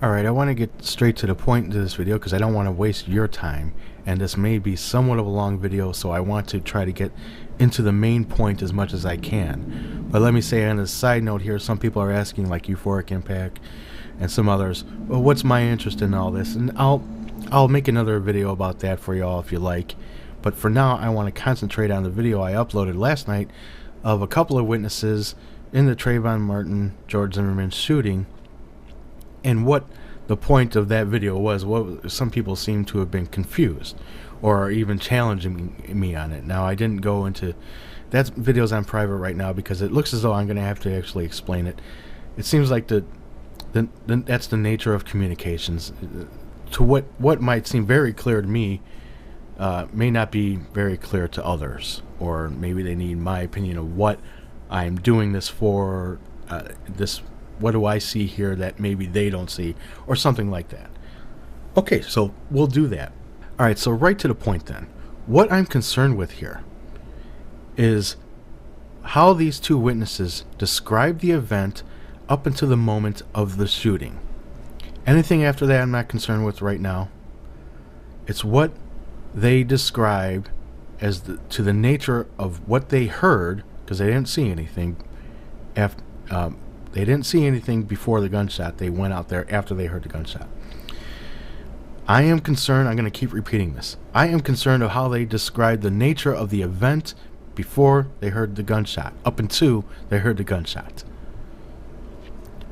Alright, I want to get straight to the point into this video because I don't want to waste your time, and this may be somewhat of a long video, so I want to try to get into the main point as much as I can. But let me say on a side note here, some people are asking, like Euphoric Impact and some others, well, what's my interest in all this? And I'll make another video about that for y'all if you like. But for now, I want to concentrate on the video I uploaded last night of a couple of witnesses in the Trayvon Martin George Zimmerman shooting, and what the point of that video was. What some people seem to have been confused or even challenging me on it. Now, I didn't go into that. Video's on private right now because it looks as though I'm going to have to actually explain it. It seems like that's the nature of communications. To what might seem very clear to me may not be very clear to others, or maybe they need my opinion of what I'm doing this for. What do I see here that maybe they don't see, or something like that. Okay, so we'll do that. Alright, so right to the point then. What I'm concerned with here is how these two witnesses describe the event up until the moment of the shooting. Anything after that I'm not concerned with right now. It's what they describe as to the nature of what they heard, because they didn't see anything after. They didn't see anything before the gunshot. They went out there after they heard the gunshot. I am concerned, I'm going to keep repeating this. I am concerned of how they describe the nature of the event before they heard the gunshot, up until they heard the gunshot.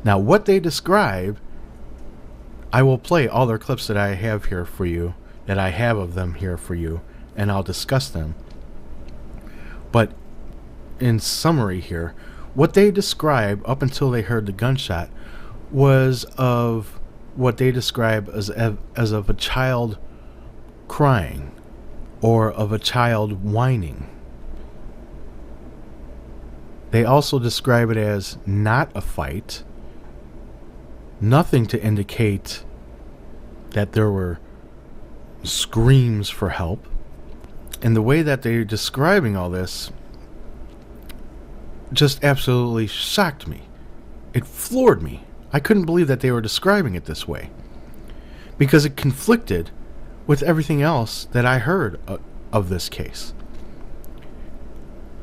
Now, what they describe, I will play all their clips that I have here for you, that I have of them here for you, and I'll discuss them. But in summary here, what they describe up until they heard the gunshot was of what they describe as of a child crying, or of a child whining. They also describe it as not a fight, nothing to indicate that there were screams for help. And the way that they're describing all this just absolutely shocked me. It floored me. I couldn't believe that they were describing it this way, because it conflicted with everything else that I heard of this case.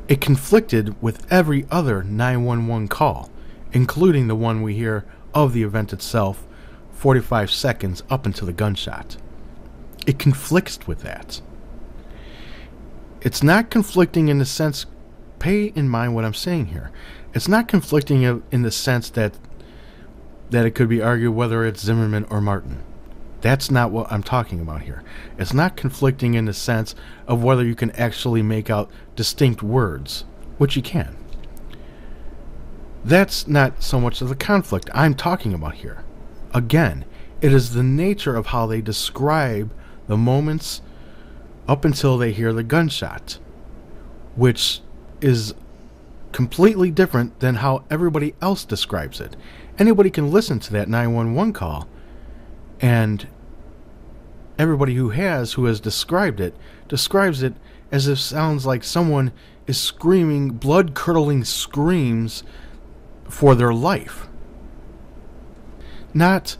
It conflicted with every other 911 call, including the one we hear of the event itself, 45 seconds up until the gunshot. It conflicts with that. It's not conflicting in the sense, pay in mind what I'm saying here. It's not conflicting in the sense that it could be argued whether it's Zimmerman or Martin. That's not what I'm talking about here. It's not conflicting in the sense of whether you can actually make out distinct words, which you can. That's not so much of the conflict I'm talking about here. Again, it is the nature of how they describe the moments up until they hear the gunshot, which is completely different than how everybody else describes it. Anybody can listen to that 911 call, and everybody who has described it describes it as if sounds like someone is screaming blood-curdling screams for their life, not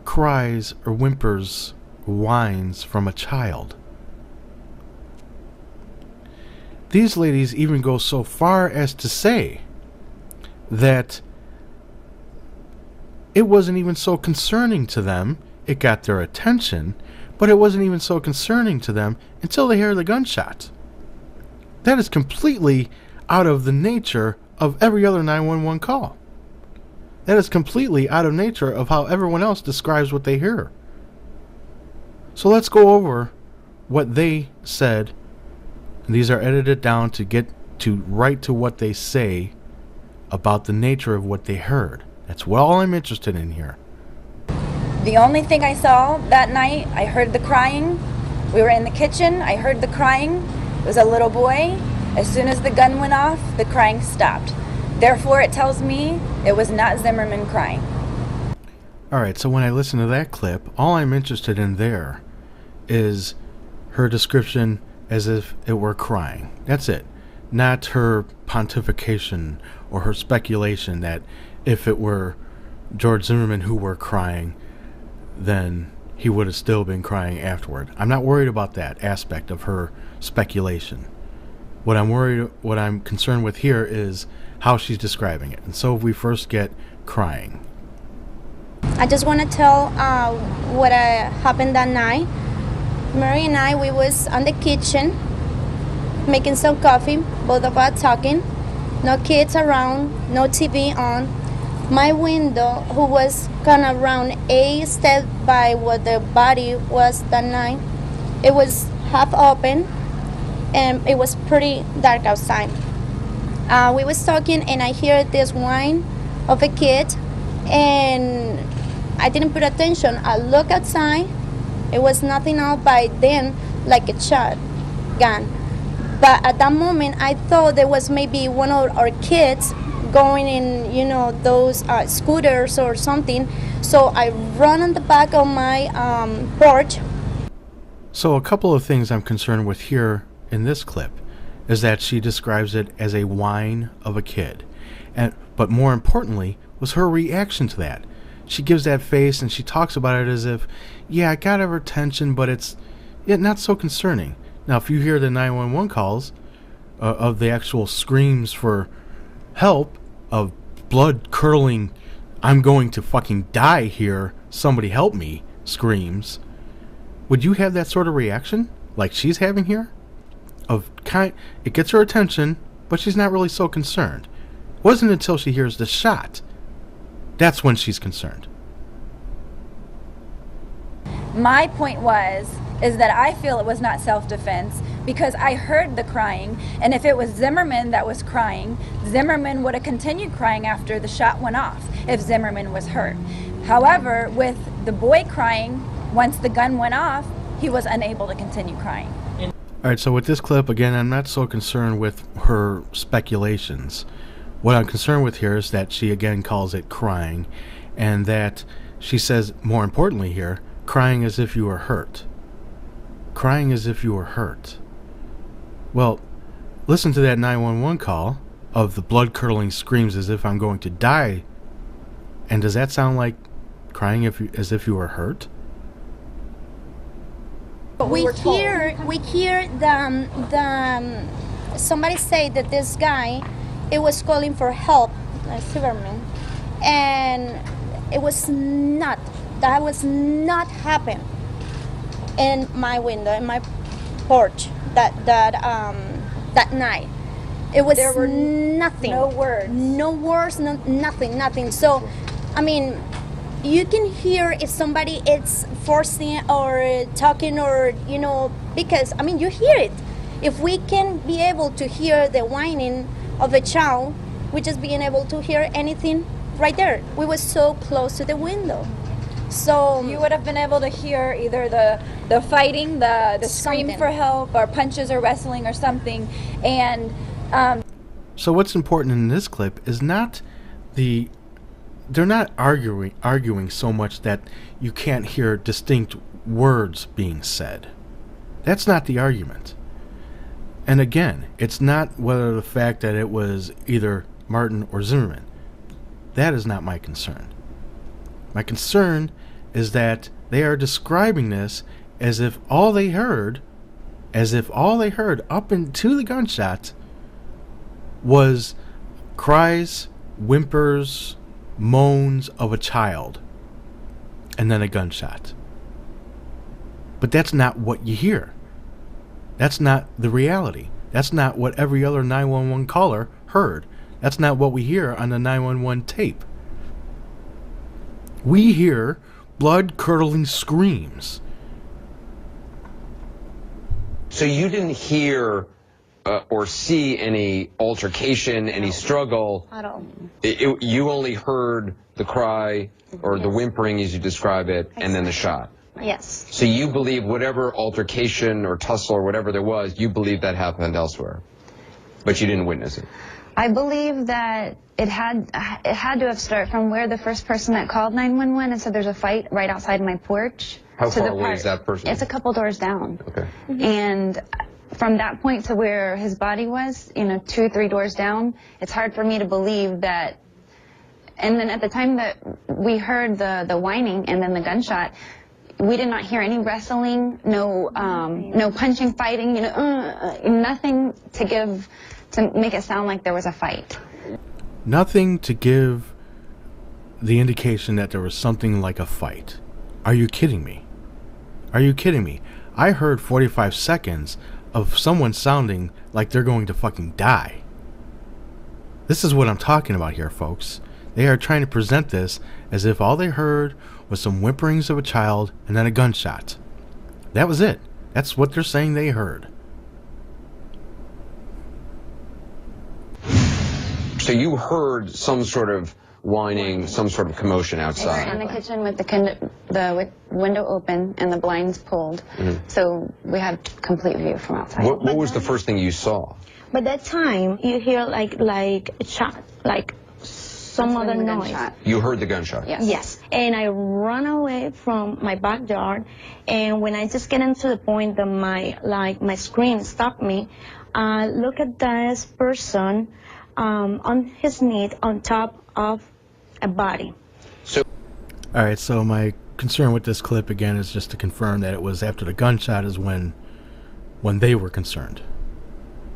cries or whimpers or whines from a child. These ladies even go so far as to say that it wasn't even so concerning to them. It got their attention, but it wasn't even so concerning to them until they hear the gunshot. That is completely out of the nature of every other 911 call. That is completely out of nature of how everyone else describes what they hear. So let's go over what they said. These are edited down to get to right to what they say about the nature of what they heard. That's all I'm interested in here. The only thing I saw that night, I heard the crying. We were in the kitchen. I heard the crying. It was a little boy. As soon as the gun went off, the crying stopped. Therefore, it tells me it was not Zimmerman crying. Alright, so when I listen to that clip, all I'm interested in there is her description as if it were crying. That's it. Not her pontification or her speculation that if it were George Zimmerman who were crying, then he would have still been crying afterward. I'm not worried about that aspect of her speculation. What I'm concerned with here is how she's describing it. And so if we first get crying. I just want to tell what happened that night. Mary and I, we was on the kitchen making some coffee, both of us talking. No kids around, no TV on. My window, who was kind of around a step by where the body was that night, it was half open, and it was pretty dark outside. We was talking, and I hear this whine of a kid, and I didn't put attention. I look outside. It was nothing else by then like a shotgun. But at that moment, I thought there was maybe one of our kids going in, you know, those scooters or something. So I run on the back of my porch. So a couple of things I'm concerned with here in this clip is that she describes it as a whine of a kid. But more importantly was her reaction to that. She gives that face and she talks about it as if, yeah, I got her attention, but it's not so concerning. Now, if you hear the 911 calls of the actual screams for help, of blood-curdling, I'm going to fucking die here, somebody help me, screams, would you have that sort of reaction like she's having here? It gets her attention, but she's not really so concerned. It wasn't until she hears the shot that's when she's concerned. My point is that I feel it was not self-defense because I heard the crying, and if it was Zimmerman that was crying, Zimmerman would have continued crying after the shot went off if Zimmerman was hurt. However, with the boy crying, once the gun went off, he was unable to continue crying. Alright, so with this clip, again, I'm not so concerned with her speculations. What I'm concerned with here is that she again calls it crying, and that she says, more importantly here, crying as if you were hurt. Crying as if you were hurt. Well, listen to that 911 call of the blood-curdling screams as if I'm going to die. And does that sound like crying as if you were hurt? We hear the somebody say that this guy, it was calling for help, Zimmerman, and it was not. That was not happen in my window, in my porch that night. It was There were nothing. no words. No words, nothing. So, I mean, you can hear if somebody is forcing or talking or, you know, because, I mean, you hear it. If we can be able to hear the whining of a child, we just being able to hear anything right there. We were so close to the window. So you would have been able to hear either the fighting, the scream Something. for help, or punches or wrestling or something. And So what's important in this clip is not they're not arguing so much that you can't hear distinct words being said. That's not the argument. And again, it's not whether the fact that it was either Martin or Zimmerman. That is not my concern. My concern is that they are describing this as if all they heard up into the gunshot was cries, whimpers, moans of a child, and then a gunshot. But that's not what you hear. That's not the reality. That's not what every other 911 caller heard. That's not what we hear on the 911 tape. We hear blood-curdling screams. So you didn't hear or see any altercation, any struggle? at all. You only heard the cry or the whimpering, as you describe it, and then the shot. Yes. So you believe whatever altercation or tussle or whatever there was, you believe that happened elsewhere, but you didn't witness it. I believe that it had to have started from where the first person that called 911 and said there's a fight right outside my porch. How to far the away part- is that person? It's a couple doors down. Okay. And from that point to where his body was, 2 or 3 doors down, it's hard for me to believe that And then at the time that we heard the whining and then the gunshot, we did not hear any wrestling, no punching, fighting, nothing to make it sound like there was a fight. Nothing to give the indication that there was something like a fight. Are you kidding me? Are you kidding me? I heard 45 seconds of someone sounding like they're going to fucking die. This is what I'm talking about here, folks. They are trying to present this as if all they heard was some whimperings of a child and then a gunshot. That was it. That's what they're saying they heard. So you heard some sort of whining, some sort of commotion outside. We were in the kitchen with the window open and the blinds pulled, so we had complete view from outside. What was the first thing you saw? By that time, you hear like a shot, like some other noise. Gunshot. You heard the gunshot? Yes. Yes. And I run away from my backyard, and when I just get into the point that my screen stopped me, look at this person on his knee on top of a body. Alright, so my concern with this clip again is just to confirm that it was after the gunshot is when they were concerned.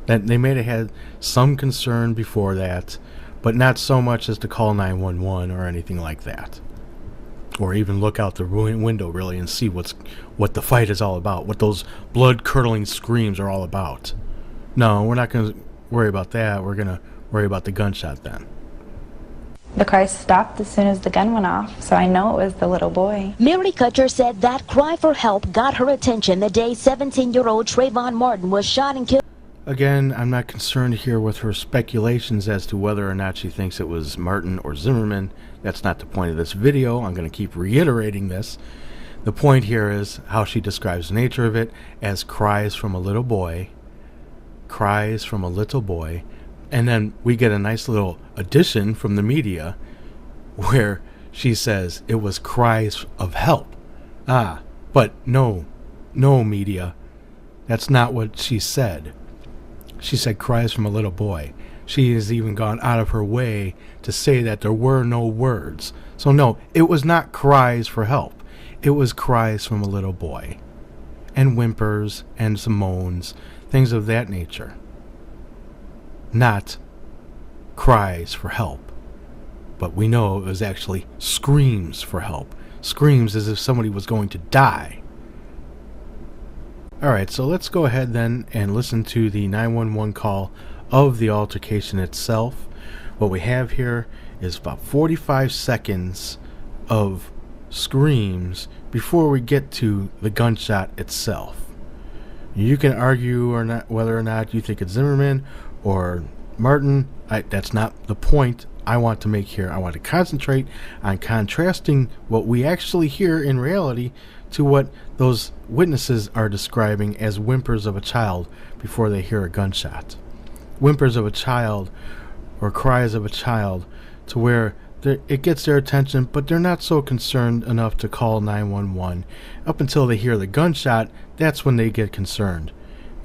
That they may have had some concern before that, but not so much as to call 911 or anything like that. Or even look out the window really and see what the fight is all about, what those blood-curdling screams are all about. No, we're not going to worry about that. We're going to worry about the gunshot then. The cry stopped as soon as the gun went off, so I know it was the little boy. Mary Cutcher said that cry for help got her attention the day 17-year-old Trayvon Martin was shot and killed. Again, I'm not concerned here with her speculations as to whether or not she thinks it was Martin or Zimmerman. That's not the point of this video. I'm going to keep reiterating this. The point here is how she describes the nature of it as cries from a little boy. Cries from a little boy. And then we get a nice little addition from the media where she says it was cries of help. But no media. That's not what she said. She said cries from a little boy. She has even gone out of her way to say that there were no words. So no, it was not cries for help. It was cries from a little boy. And whimpers and some moans, things of that nature. Not cries for help. But we know it was actually screams for help. Screams as if somebody was going to die. Alright, so let's go ahead then and listen to the 911 call of the altercation itself. What we have here is about 45 seconds of screams before we get to the gunshot itself. You can argue or not whether or not you think it's Zimmerman or Martin. That's not the point I want to make here. I want to concentrate on contrasting what we actually hear in reality to what those witnesses are describing as whimpers of a child before they hear a gunshot. Whimpers of a child or cries of a child to where it gets their attention, but they're not so concerned enough to call 911. Up until they hear the gunshot, that's when they get concerned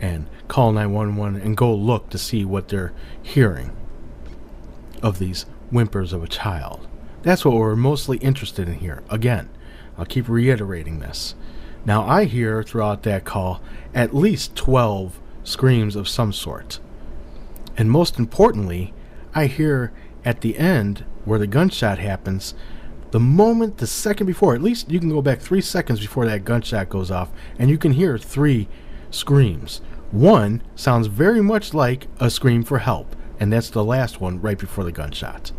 and call 911 and go look to see what they're hearing of these whimpers of a child. That's what we're mostly interested in here. Again, I'll keep reiterating this. Now I hear throughout that call at least 12 screams of some sort. And most importantly, I hear at the end where the gunshot happens, the second before, at least you can go back 3 seconds before that gunshot goes off, and you can hear 3 screams. One sounds very much like a scream for help, and that's the last one right before the gunshot.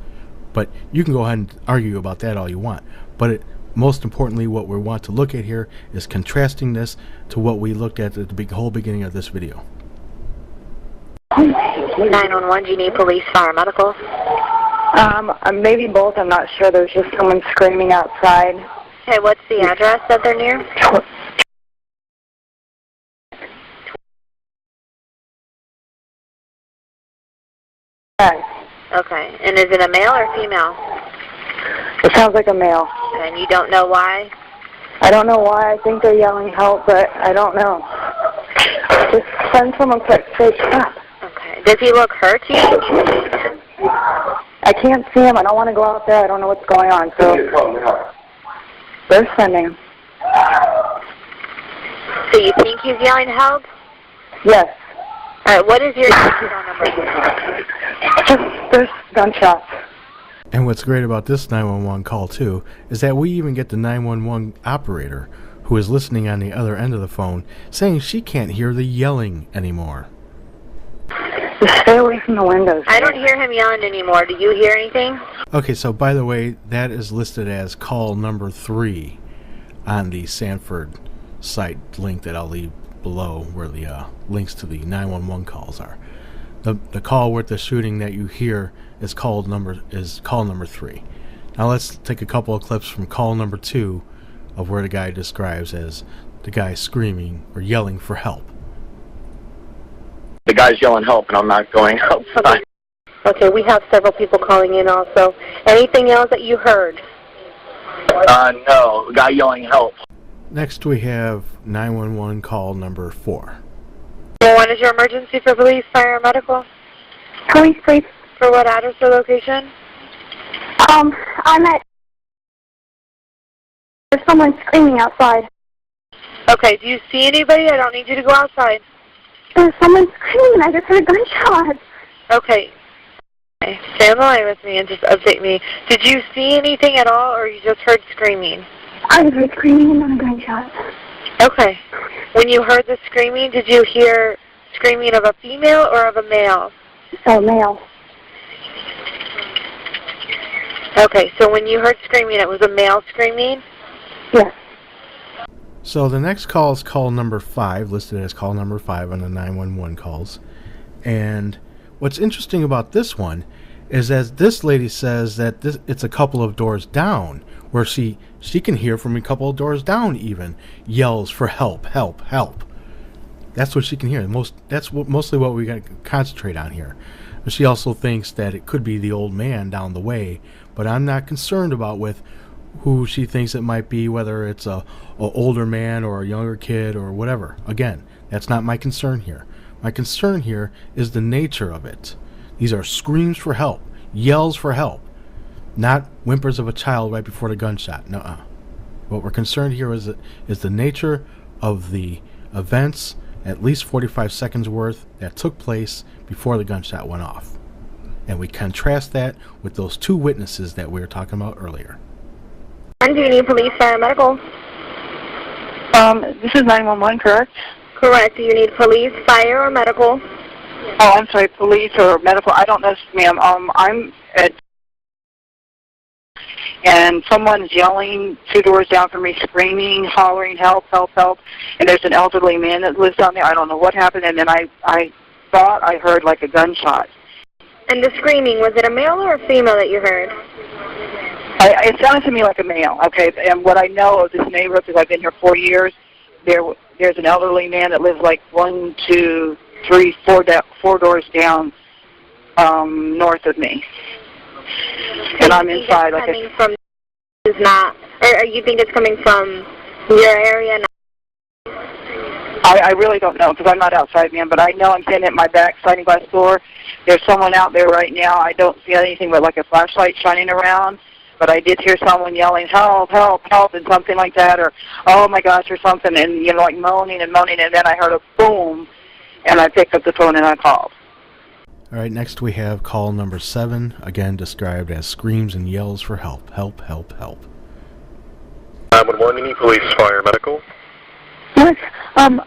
But you can go ahead and argue about that all you want. But most importantly, what we want to look at here is contrasting this to what we looked at the whole beginning of this video. 911, do you need police, fire, medical? Maybe both. I'm not sure. There's just someone screaming outside. Okay, what's the address that they're near? Okay, and is it a male or female? It sounds like a male. And you don't know why? I don't know why. I think they're yelling help, but I don't know. Just send someone quick. Say, Okay. Does he look hurt to you? I can't see him. I don't want to go out there. I don't know what's going on. So they're sending. So you think he's yelling help? Yes. All right, what is your phone number? Just there's gunshots. And what's great about this 911 call, too, is that we even get the 911 operator who is listening on the other end of the phone saying she can't hear the yelling anymore. Just stay away from the windows. I don't hear him yelling anymore. Do you hear anything? Okay, so by the way, that is listed as call number 3 on the Sanford site link that I'll leave below where the links to the 911 calls are. The call with the shooting that you hear is call number 3. Now let's take a couple of clips from call number 2 of where the guy describes as the guy screaming or yelling for help. The guy's yelling help and I'm not going outside. Okay, we have several people calling in also. Anything else that you heard? No, the guy yelling help. Next we have 911 call number 4. What is your emergency for police, fire, or medical? Police, please. For what address or location? I'm at. There's someone screaming outside. Okay, do you see anybody? I don't need you to go outside. There's someone screaming. I just heard a gunshot. Okay. Stay on the line with me and just update me. Did you see anything at all, or you just heard screaming? I heard screaming and then a gunshot. Okay. When you heard the screaming, did you hear screaming of a female or of a male? Oh, male. Okay, so when you heard screaming, it was a male screaming? Yes. So the next call is call number 5, listed as call number 5 on the 911 calls. And what's interesting about this one is that this lady says that it's a couple of doors down, where she can hear from a couple of doors down even yells for help, help, help. That's what she can hear. Mostly what we got to concentrate on here. But she also thinks that it could be the old man down the way, but I'm not concerned about with who she thinks it might be, whether it's a older man or a younger kid or whatever. Again, that's not my concern here. My concern here is the nature of it. These are screams for help, yells for help, not whimpers of a child right before the gunshot. Nuh-uh. What we're concerned here is the nature of the events, at least 45 seconds worth, that took place before the gunshot went off. And we contrast that with those 2 witnesses that we were talking about earlier. And do you need police, fire, medical? This is 911, correct? Correct. Do you need police, fire, or medical? Oh, I'm sorry, police or medical. I don't know, ma'am. I'm at, and someone's yelling 2 doors down from me, screaming, hollering, help, help, help. And there's an elderly man that lives down there. I don't know what happened. And then I thought I heard like a gunshot. And the screaming, was it a male or a female that you heard? It sounded to me like a male, okay? And what I know of this neighborhood, because I've been here 4 years, there's an elderly man that lives like 1, 2, 3, 4 doors down north of me. And I'm inside. Like coming from is not, or you think it's coming from your area? I really don't know because I'm not outside, man. But I know I'm standing at my back sliding glass door. There's someone out there right now. I don't see anything but like a flashlight shining around. But I did hear someone yelling, help, help, help, and something like that, or oh my gosh, or something, and like moaning and moaning, and then I heard a boom, and I picked up the phone and I called. All right, next we have call number 7, again described as screams and yells for help, help, help, help. 911, any police, fire, medical? Yes, and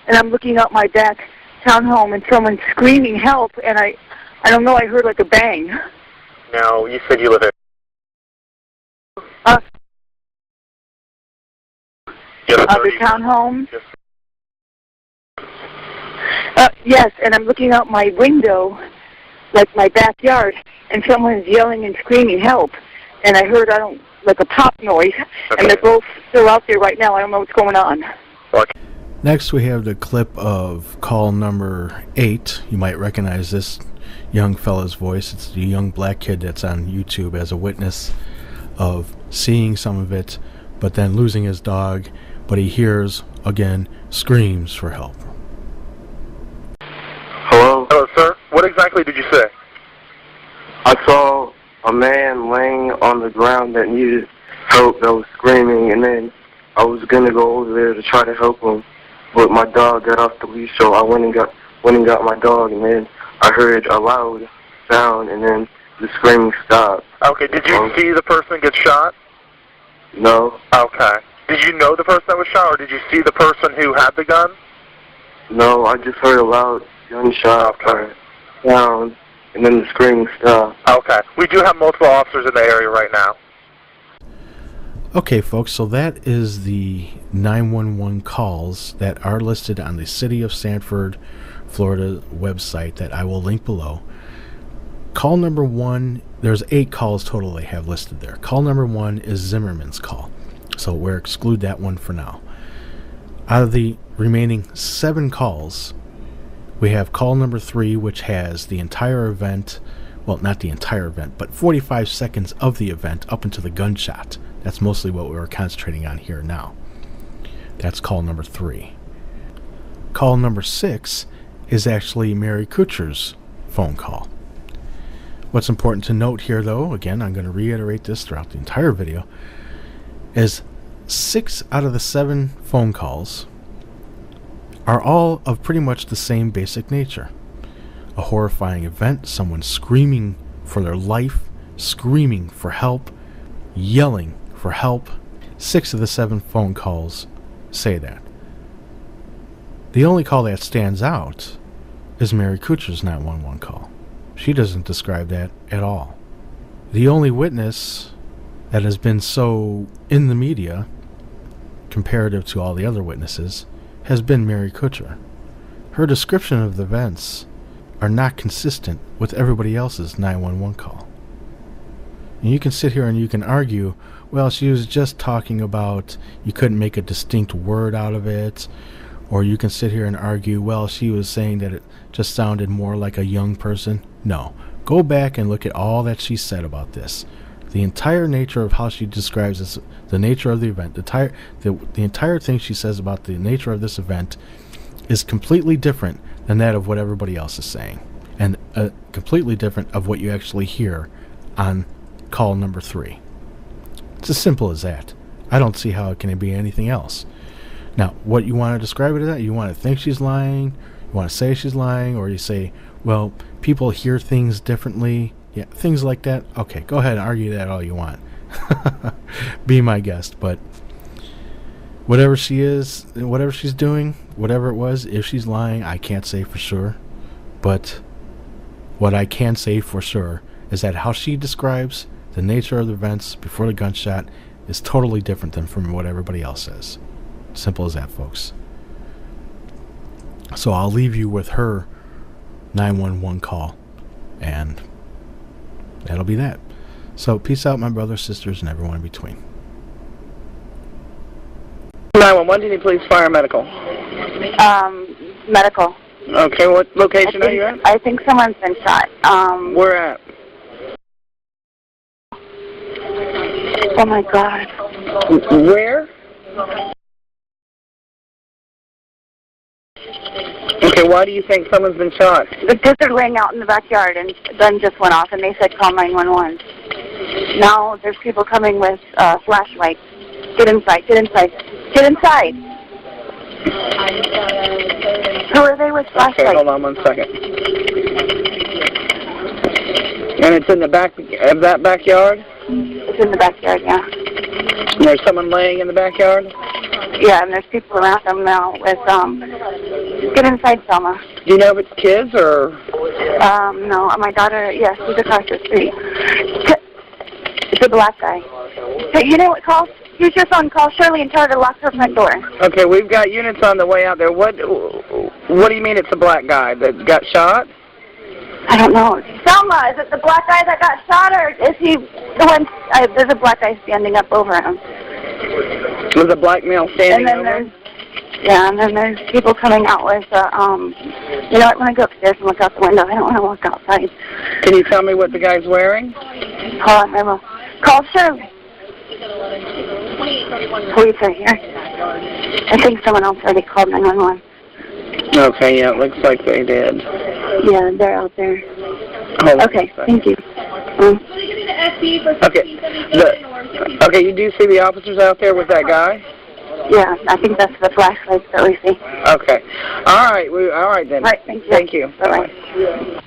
I'm looking out my back townhome, and someone's screaming help, and I don't know, I heard like a bang. Now, you said you live in... the townhome? Yes, and I'm looking out my window, like my backyard, and someone's yelling and screaming help. And I heard, like a pop noise, okay. And they're both still out there right now. I don't know what's going on. Okay. Next we have the clip of call number 8. You might recognize this young fella's voice. It's the young black kid that's on YouTube as a witness of seeing some of it, but then losing his dog, but he hears, again, screams for help. Hello? Hello, sir. What exactly did you see? I saw a man laying on the ground that needed help, that was screaming, and then I was gonna go over there to try to help him, but my dog got off the leash, so I went and got my dog, and then I heard a loud sound, and then the screaming stopped. Okay, did you see the person get shot? No. Okay. Did you know the person that was shot, or did you see the person who had the gun? No, I just heard a loud gunshot sound, and then the screaming stopped. Okay. We do have multiple officers in the area right now. Okay, folks, so that is the 911 calls that are listed on the City of Sanford, Florida website that I will link below. Call number 1, there's 8 calls total they have listed there. Call number 1 is Zimmerman's call, so we'll exclude that one for now. Out of the remaining 7 calls, we have call number 3, which has the entire event, well, not the entire event, but 45 seconds of the event up until the gunshot. That's mostly what we're concentrating on here now. That's call number 3. Call number 6 is actually Mary Cutcher's phone call. What's important to note here, though, again, I'm going to reiterate this throughout the entire video, is 6 out of the 7 phone calls are all of pretty much the same basic nature. A horrifying event, someone screaming for their life, screaming for help, yelling for help. 6 of the 7 phone calls say that. The only call that stands out is Mary Cutcher's 911 call. She doesn't describe that at all. The only witness that has been so in the media, comparative to all the other witnesses, has been Mary Cutcher. Her description of the events are not consistent with everybody else's 911 call. And you can sit here and you can argue, well, she was just talking about, you couldn't make a distinct word out of it, or you can sit here and argue, well, she was saying that it just sounded more like a young person. No. Go back and look at all that she said about this. The entire nature of how she describes this, the nature of the event, the entire thing she says about the nature of this event is completely different than that of what everybody else is saying. And completely different of what you actually hear on call number 3. It's as simple as that. I don't see how it can be anything else. Now, what you want to describe it as, you want to think she's lying, you want to say she's lying, or you say, well, people hear things differently. Yeah, things like that. Okay, go ahead and argue that all you want. Be my guest. But whatever she is, whatever she's doing, whatever it was, if she's lying, I can't say for sure. But what I can say for sure is that how she describes the nature of the events before the gunshot is totally different than from what everybody else says. Simple as that, folks. So I'll leave you with her 911 call, and that'll be that. So peace out, my brothers, sisters, and everyone in between. 911, do you need police, fire, medical? Medical. Okay, what location are you at? I think someone's been shot. Where at? Oh my God. Where? Okay, why do you think someone's been shot? The gizzard rang out in the backyard and the gun just went off and they said call 911. Now there's people coming with flashlights. Get inside, get inside, get inside. Who are they with flashlights? Okay, hold on 1 second. And it's in the back of that backyard? It's in the backyard, yeah. And there's someone laying in the backyard? Yeah, and there's people around them now with, get inside, Selma. Do you know if it's kids or? No, my daughter, yes, she's across the street. It's a black guy. Hey, you know what, use your phone, call Shirley and tell her to lock her front door. Okay, we've got units on the way out there. What do you mean it's a black guy that got shot? I don't know. Selma, is it the black guy that got shot, or is he the one? There's a black guy standing up over him. Was a black male standing over him? Yeah, and then there's people coming out with, you know what, when I go upstairs and look out the window, I don't want to walk outside. Can you tell me what the guy's wearing? Hold on, I will. Call Shirley. Police are here. I think someone else already called 911. Okay, yeah, it looks like they did. Yeah, they're out there. Hold on Okay, a second. thank you. Okay, you do see the officers out there with that guy? Yeah, I think that's the flashlights that we see. Okay. All right. All right then. All right, thank you. Thank you. Bye-bye.